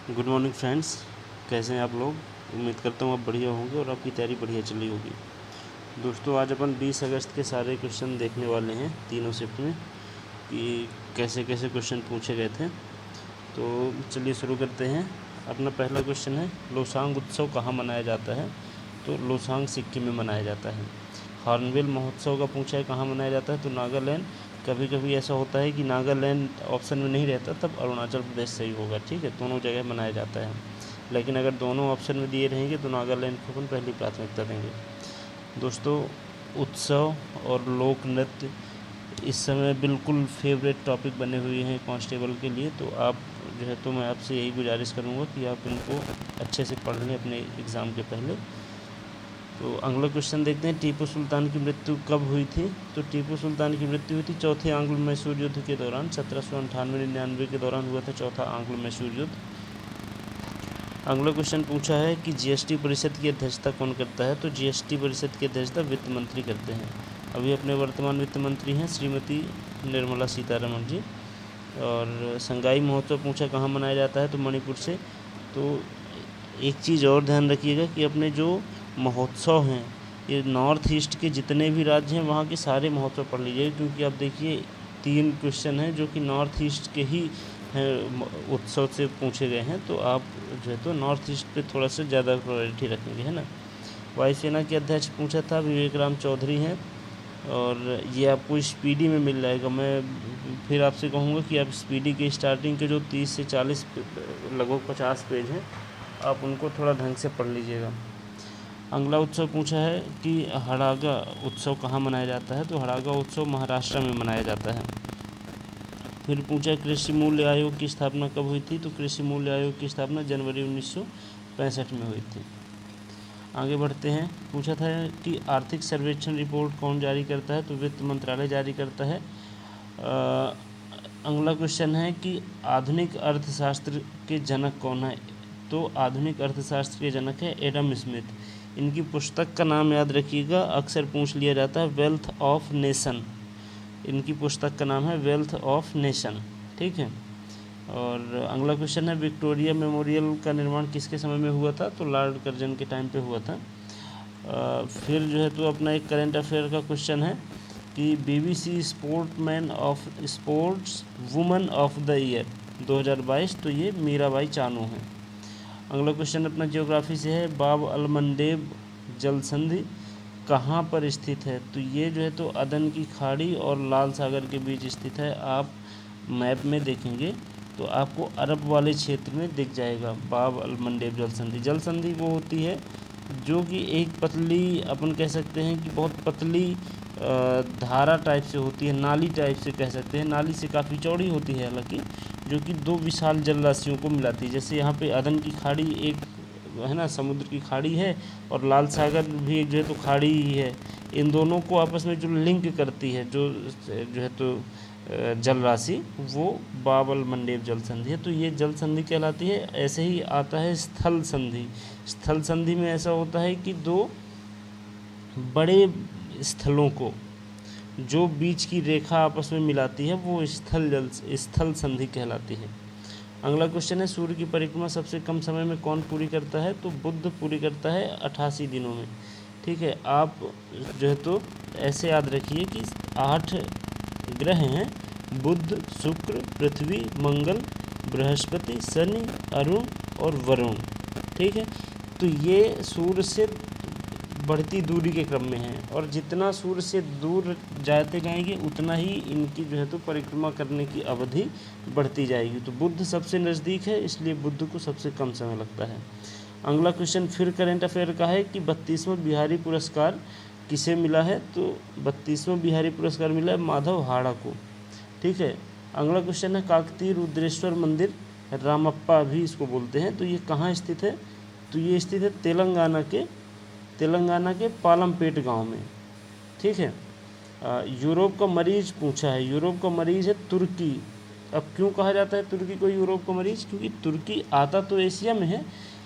Good morning friends. कैसे हैं आप लोग? उम्मीद करता हूँ आप बढ़िया होंगे और आपकी तैयारी बढ़िया चल रही होगी। दोस्तों, आज अपन 20 अगस्त के सारे क्वेश्चन देखने वाले हैं तीनों शिफ्ट में कि कैसे कैसे क्वेश्चन पूछे गए थे। तो चलिए शुरू करते हैं। अपना पहला क्वेश्चन है, लोसांग उत्सव कहाँ मनाया जाता है? तो लोसांग सिक्किम में मनाया जाता है। हॉर्नबिल महोत्सव का पूछा है कहाँ मनाया जाता है? तो नागालैंड। कभी कभी ऐसा होता है कि नागालैंड ऑप्शन में नहीं रहता, तब अरुणाचल प्रदेश सही होगा। ठीक है, दोनों जगह मनाया जाता है, लेकिन अगर दोनों ऑप्शन में दिए रहेंगे तो नागालैंड को अपन पहली प्राथमिकता देंगे। दोस्तों, उत्सव और लोक नृत्य इस समय बिल्कुल फेवरेट टॉपिक बने हुए हैं कांस्टेबल के लिए। तो आप जो है तो मैं आपसे यही गुजारिश करूँगा कि आप इनको अच्छे से पढ़ लें अपने एग्ज़ाम के पहले। तो अगला क्वेश्चन देखते हैं, टीपू सुल्तान की मृत्यु कब हुई थी? तो टीपू सुल्तान की मृत्यु हुई थी चौथे आंग्लो मैसूर युद्ध के दौरान। 1798-99 के दौरान हुआ था चौथा आंग्लो मैसूर युद्ध। अगला क्वेश्चन पूछा है कि जीएसटी परिषद की अध्यक्षता कौन करता है? तो जीएसटी परिषद की अध्यक्षता वित्त मंत्री करते हैं। अभी अपने वर्तमान वित्त मंत्री हैं श्रीमती निर्मला सीतारमण जी। और संगाई महोत्सव पूछा कहाँ मनाया जाता है? तो मणिपुर से। तो एक चीज़ और ध्यान रखिएगा कि अपने जो महोत्सव हैं, ये नॉर्थ ईस्ट के जितने भी राज्य हैं वहाँ के सारे महोत्सव पढ़ लीजिएगा, क्योंकि आप देखिए 3 क्वेश्चन हैं जो कि नॉर्थ ईस्ट के ही उत्सव से पूछे गए हैं। तो आप जो है तो नॉर्थ ईस्ट पे थोड़ा सा ज़्यादा प्रायोरिटी रखेंगे, है ना। वायुसेना के अध्यक्ष पूछा था, विवेक राम चौधरी हैं, और ये आपको स्पीडी में मिल जाएगा। मैं फिर आपसे कहूँगा कि आप स्पीडी के स्टार्टिंग के जो 30 से 40 लगभग 50 पेज हैं, आप उनको थोड़ा ढंग से पढ़ लीजिएगा। अगला उत्सव पूछा है कि हड़ागा उत्सव कहाँ मनाया जाता है? तो हड़ागा उत्सव महाराष्ट्र में मनाया जाता है। फिर पूछा कृषि मूल्य आयोग की स्थापना कब हुई थी? तो कृषि मूल्य आयोग की स्थापना जनवरी 1965 में हुई थी। आगे बढ़ते हैं। पूछा था कि आर्थिक सर्वेक्षण रिपोर्ट कौन जारी करता है? तो वित्त मंत्रालय जारी करता है। अगला क्वेश्चन है कि आधुनिक अर्थशास्त्र के जनक कौन है? तो आधुनिक अर्थशास्त्र के जनक है एडम स्मिथ। इनकी पुस्तक का नाम याद रखिएगा, अक्सर पूछ लिया जाता है, वेल्थ ऑफ नेशन। इनकी पुस्तक का नाम है वेल्थ ऑफ नेशन। ठीक है। और अगला क्वेश्चन है, विक्टोरिया मेमोरियल का निर्माण किसके समय में हुआ था? तो लॉर्ड कर्जन के टाइम पे हुआ था। फिर जो है तो अपना एक करंट अफेयर का क्वेश्चन है कि BBC sportsman of sports woman of the year 2022, तो ये मीराबाई चानू हैं। अगला क्वेश्चन अपना ज्योग्राफी से है, बाब अल मंडेब जल संधि कहाँ पर स्थित है? तो ये जो है तो अदन की खाड़ी और लाल सागर के बीच स्थित है। आप मैप में देखेंगे तो आपको अरब वाले क्षेत्र में दिख जाएगा बाब अल मंडेब जल संधि। जल संधि वो होती है जो कि एक पतली, अपन कह सकते हैं कि बहुत पतली धारा टाइप से होती है, नाली टाइप से कह सकते हैं। नाली से काफ़ी चौड़ी होती है हालांकि, जो कि दो विशाल जल राशियों को मिलाती है। जैसे यहाँ पे अदन की खाड़ी एक है ना, समुद्र की खाड़ी है, और लाल सागर भी एक जो है तो खाड़ी ही है। इन दोनों को आपस में जो लिंक करती है, जो है तो जल राशि, वो बाब अल मंडेब जल संधि है। तो ये जल संधि कहलाती है। ऐसे ही आता है स्थल संधि। स्थल संधि में ऐसा होता है कि दो बड़े स्थलों को जो बीच की रेखा आपस में मिलाती है, वो स्थल संधि कहलाती है। अगला क्वेश्चन है, सूर्य की परिक्रमा सबसे कम समय में कौन पूरी करता है? तो बुध पूरी करता है 88 दिनों में। ठीक है। आप जो है तो ऐसे याद रखिए कि 8 ग्रह हैं, बुध, शुक्र, पृथ्वी, मंगल, बृहस्पति, शनि, अरुण और वरुण। ठीक है। तो ये सूर्य से बढ़ती दूरी के क्रम में है, और जितना सूर्य से दूर जाते जाएंगे उतना ही इनकी जो है तो परिक्रमा करने की अवधि बढ़ती जाएगी। तो बुध सबसे नज़दीक है, इसलिए बुध को सबसे कम समय लगता है। अगला क्वेश्चन फिर करंट अफेयर का है कि 32वां बिहारी पुरस्कार किसे मिला है? तो 32वां बिहारी पुरस्कार मिला है माधव हाड़ा को। ठीक है। अगला क्वेश्चन है, काकतीय रुद्रेश्वर मंदिर, रामप्पा भी इसको बोलते हैं, तो ये कहाँ स्थित है? तो ये स्थित है तेलंगाना के पालमपेट गांव में। ठीक है। यूरोप का मरीज पूछा है, यूरोप का मरीज है तुर्की। अब क्यों कहा जाता है तुर्की को यूरोप का मरीज? क्योंकि तुर्की आता तो एशिया में है,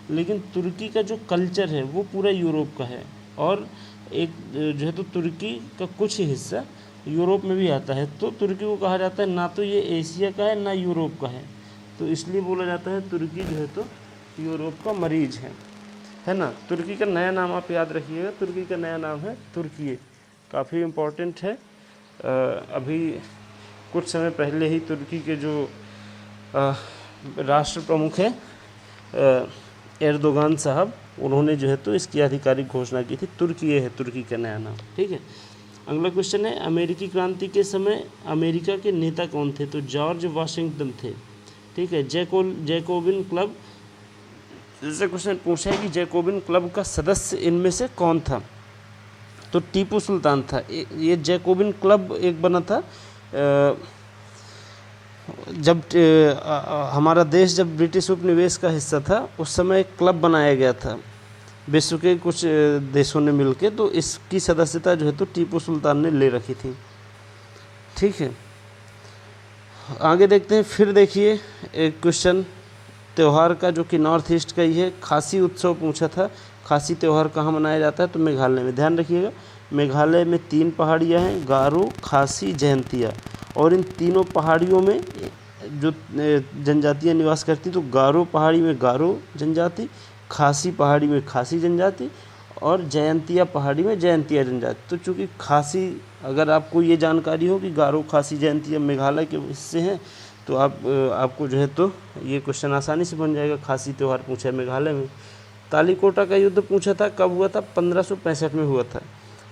लेकिन तुर्की का जो कल्चर है वो पूरा यूरोप का है, और एक जो है तो तुर्की का कुछ हिस्सा यूरोप में भी आता है। तो तुर्की को कहा जाता है, ना तो ये एशिया का है ना यूरोप का है, तो इसलिए बोला जाता है तुर्की जो है तो यूरोप का मरीज है ना। तुर्की का नया नाम आप याद रखिएगा, तुर्की का नया नाम है तुर्की। काफ़ी इम्पोर्टेंट है। अभी कुछ समय पहले ही तुर्की के जो राष्ट्र प्रमुख हैं एर्दोगान साहब, उन्होंने जो है तो इसकी आधिकारिक घोषणा की थी। तुर्की है तुर्की का नया नाम, ठीक है। अगला क्वेश्चन है, अमेरिकी क्रांति के समय अमेरिका के नेता कौन थे? तो जॉर्ज वाशिंगटन थे, ठीक है। जैकोबिन क्लब, जैसे क्वेश्चन पूछा है कि जैकोबिन क्लब का सदस्य इनमें से कौन था? तो टीपू सुल्तान था। ये जैकोबिन क्लब एक बना था जब हमारा देश जब ब्रिटिश उपनिवेश का हिस्सा था, उस समय एक क्लब बनाया गया था विश्व के कुछ देशों ने मिलके, तो इसकी सदस्यता जो है तो टीपू सुल्तान ने ले रखी थी, ठीक है। आगे देखते हैं। फिर देखिए एक क्वेश्चन त्यौहार का, जो कि नॉर्थ ईस्ट का ही है। खासी उत्सव पूछा था। खासी त्यौहार कहाँ मनाया जाता है? तो मेघालय में। ध्यान रखिएगा, मेघालय में 3 पहाड़ियाँ हैं, गारो, खासी, जयंतिया, और इन तीनों पहाड़ियों में जो जनजातियाँ निवास करती, तो गारो पहाड़ी में गारो जनजाति, खासी पहाड़ी में खासी जनजाति, और जयंतिया पहाड़ी में जयंतिया जनजाति। तो चूँकि खासी, अगर आपको ये जानकारी हो कि गारो, खासी, जयंतिया मेघालय के हिस्से हैं, तो आपको जो है तो ये क्वेश्चन आसानी से बन जाएगा। खासी त्यौहार पूछा है मेघालय में। तालीकोटा का युद्ध पूछा था, कब हुआ था? 1565 में हुआ था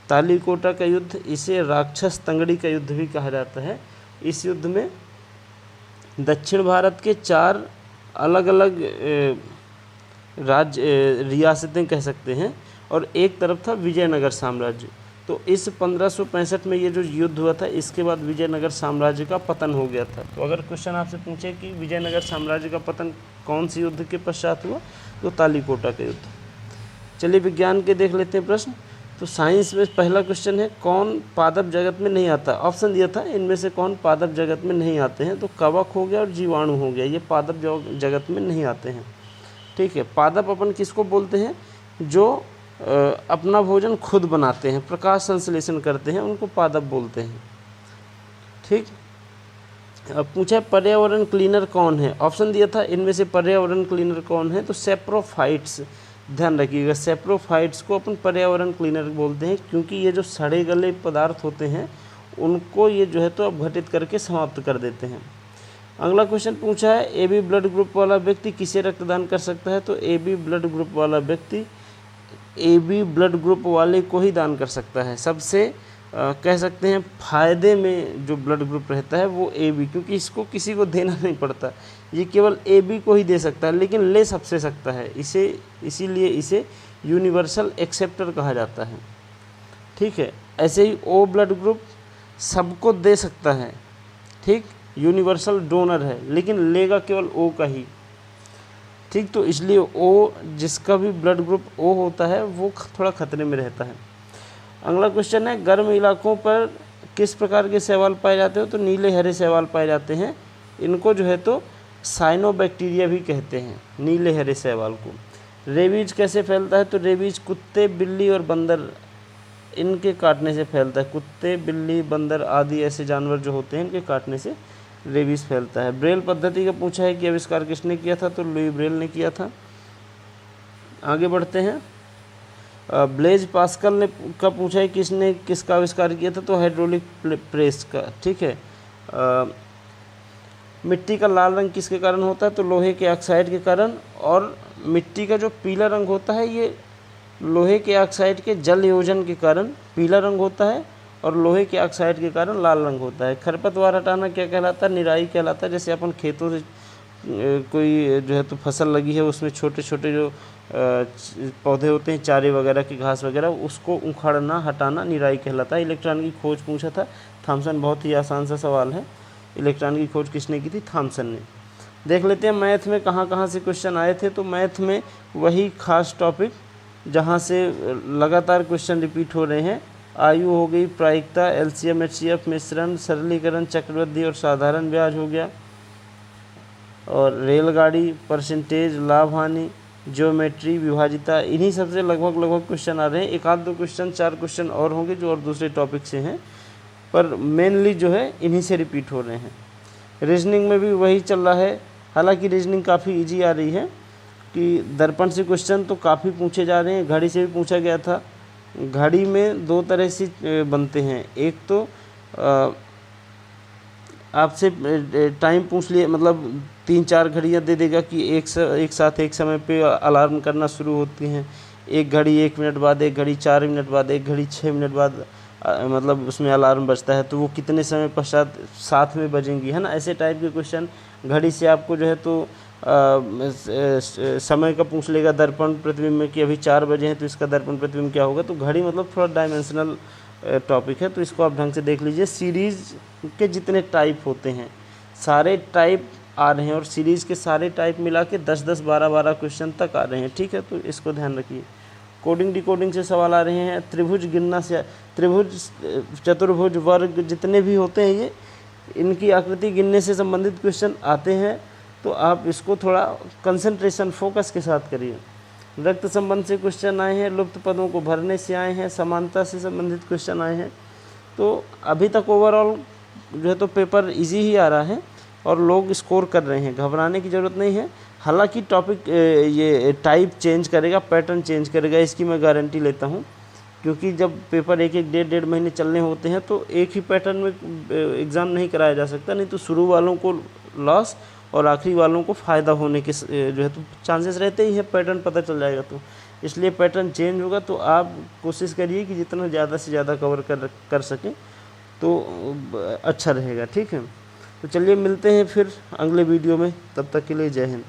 तालीकोटा का युद्ध। इसे राक्षस तंगड़ी का युद्ध भी कहा जाता है। इस युद्ध में दक्षिण भारत के 4 अलग अलग रियासतें कह सकते हैं, और एक तरफ था विजयनगर साम्राज्य। तो इस 1565 में ये जो युद्ध हुआ था, इसके बाद विजयनगर साम्राज्य का पतन हो गया था। तो अगर क्वेश्चन आपसे पूछे कि विजयनगर साम्राज्य का पतन कौन सी युद्ध के पश्चात हुआ, तो तालीकोटा का युद्ध। चलिए विज्ञान के देख लेते हैं प्रश्न। तो साइंस में पहला क्वेश्चन है, कौन पादप जगत में नहीं आता? ऑप्शन दिया था, इनमें से कौन पादप जगत में नहीं आते हैं? तो कवक हो गया और जीवाणु हो गया, ये पादप जगत में नहीं आते हैं, ठीक है। पादप अपन किसको बोलते हैं? जो अपना भोजन खुद बनाते हैं, प्रकाश संश्लेषण करते हैं, उनको पादप बोलते हैं, ठीक। अब पूछा पर्यावरण क्लीनर कौन है? ऑप्शन दिया था, इनमें से पर्यावरण क्लीनर कौन है? तो सेप्रोफाइट्स। ध्यान रखिएगा, सेप्रोफाइट्स को अपन पर्यावरण क्लीनर बोलते हैं, क्योंकि ये जो सड़े गले पदार्थ होते हैं, उनको ये जो है तो अपघटित करके समाप्त कर देते हैं। अगला क्वेश्चन पूछा है, AB ब्लड ग्रुप वाला व्यक्ति किसे रक्तदान कर सकता है? तो AB ब्लड ग्रुप वाला व्यक्ति AB ब्लड ग्रुप वाले को ही दान कर सकता है। सबसे कह सकते हैं फायदे में जो ब्लड ग्रुप रहता है वो AB, क्योंकि इसको किसी को देना नहीं पड़ता, ये केवल AB को ही दे सकता है, लेकिन ले सबसे सकता है। इसीलिए इसे यूनिवर्सल एक्सेप्टर कहा जाता है, ठीक है। ऐसे ही O ब्लड ग्रुप सबको दे सकता है, ठीक, यूनिवर्सल डोनर है, लेकिन लेगा केवल O का ही, ठीक। तो इसलिए O, जिसका भी ब्लड ग्रुप O होता है, वो थोड़ा खतरे में रहता है। अगला क्वेश्चन है, गर्म इलाकों पर किस प्रकार के शैवाल पाए जाते हैं? तो नीले हरे शैवाल पाए जाते हैं। इनको जो है तो साइनोबैक्टीरिया भी कहते हैं, नीले हरे शैवाल को। रेबीज कैसे फैलता है? तो रेबीज कुत्ते, बिल्ली और बंदर, इनके काटने से फैलता है। कुत्ते, बिल्ली, बंदर आदि ऐसे जानवर जो होते हैं, इनके काटने से रेबीज फैलता है। ब्रेल पद्धति का पूछा है कि आविष्कार किसने किया था? तो लुई ब्रेल ने किया था। आगे बढ़ते हैं। ब्लेज पास्कल ने का पूछा है किसका आविष्कार किया था? तो हाइड्रोलिक प्रेस का, ठीक है। मिट्टी का लाल रंग किसके कारण होता है? तो लोहे के ऑक्साइड के कारण। और मिट्टी का जो पीला रंग होता है, ये लोहे के ऑक्साइड के जल योजन के कारण पीला रंग होता है, और लोहे के ऑक्साइड के कारण लाल रंग होता है। खरपतवार हटाना क्या कहलाता है? निराई कहलाता है। जैसे अपन खेतों से कोई जो है तो फसल लगी है, उसमें छोटे छोटे जो पौधे होते हैं, चारे वगैरह की, घास वगैरह, उसको उखाड़ना, हटाना निराई कहलाता है। इलेक्ट्रॉन की खोज पूछा था थॉमसन, बहुत ही आसान सा सवाल है। इलेक्ट्रॉन की खोज किसने की थी? थॉमसन ने। देख लेते हैं मैथ में कहाँ कहाँ से क्वेश्चन आए थे। तो मैथ में वही खास टॉपिक जहाँ से लगातार क्वेश्चन रिपीट हो रहे हैं। आयु हो गई, प्रायिकता, LCM HCF, मिश्रण, सरलीकरण, चक्रवृद्धि और साधारण ब्याज हो गया, और रेलगाड़ी, परसेंटेज, लाभ हानि, ज्योमेट्री, विभाजिता, इन्हीं सबसे लगभग क्वेश्चन आ रहे हैं। एक आध दो क्वेश्चन, 4 क्वेश्चन और होंगे जो और दूसरे टॉपिक से हैं, पर मेनली जो है इन्हीं से रिपीट हो रहे हैं। रीजनिंग में भी वही चल रहा है। हालांकि रीजनिंग काफ़ी इजी आ रही है कि दर्पण से क्वेश्चन तो काफ़ी पूछे जा रहे हैं। घड़ी से भी पूछा गया था। घड़ी में दो तरह से बनते हैं, एक तो आपसे टाइम पूछ लिए, मतलब 3-4 घड़ियाँ दे देगा कि एक साथ एक समय पे अलार्म करना शुरू होती हैं। एक घड़ी 1 मिनट बाद, एक घड़ी 4 मिनट बाद, एक घड़ी 6 मिनट बाद मतलब उसमें अलार्म बजता है, तो वो कितने समय पश्चात साथ में बजेंगी, है ना। ऐसे टाइप के क्वेश्चन घड़ी से आपको जो है तो समय का पूछ लेगा, दर्पण प्रतिबिंब में कि अभी 4 बजे हैं तो इसका दर्पण प्रतिबिंब क्या होगा। तो घड़ी मतलब थोड़ा डायमेंशनल टॉपिक है, तो इसको आप ढंग से देख लीजिए। सीरीज़ के जितने टाइप होते हैं सारे टाइप आ रहे हैं, और सीरीज़ के सारे टाइप मिला के 10-10, 12-12 क्वेश्चन तक आ रहे हैं, ठीक है। तो इसको ध्यान रखिए। कोडिंग डिकोडिंग से सवाल आ रहे हैं, त्रिभुज गिनना से, त्रिभुज, चतुर्भुज, वर्ग जितने भी होते हैं ये, इनकी आकृति गिनने से संबंधित क्वेश्चन आते हैं। तो आप इसको थोड़ा कंसंट्रेशन फोकस के साथ करिए। रक्त संबंध से क्वेश्चन आए हैं, लुप्त पदों को भरने से आए हैं, समानता से संबंधित क्वेश्चन आए हैं। तो अभी तक ओवरऑल जो है तो पेपर इजी ही आ रहा है और लोग स्कोर कर रहे हैं, घबराने की ज़रूरत नहीं है। हालांकि टॉपिक ये टाइप चेंज करेगा, पैटर्न चेंज करेगा, इसकी मैं गारंटी लेता हूँ, क्योंकि जब पेपर 1-1, 1.5-1.5 महीने चलने होते हैं तो एक ही पैटर्न में एग्ज़ाम नहीं कराया जा सकता, नहीं तो शुरू वालों को लॉस और आखिरी वालों को फ़ायदा होने के जो है तो चांसेस रहते ही है, पैटर्न पता चल जाएगा। तो इसलिए पैटर्न चेंज होगा, तो आप कोशिश करिए कि जितना ज़्यादा से ज़्यादा कवर कर सकें तो अच्छा रहेगा, ठीक है। तो चलिए मिलते हैं फिर अगले वीडियो में, तब तक के लिए जय हिंद।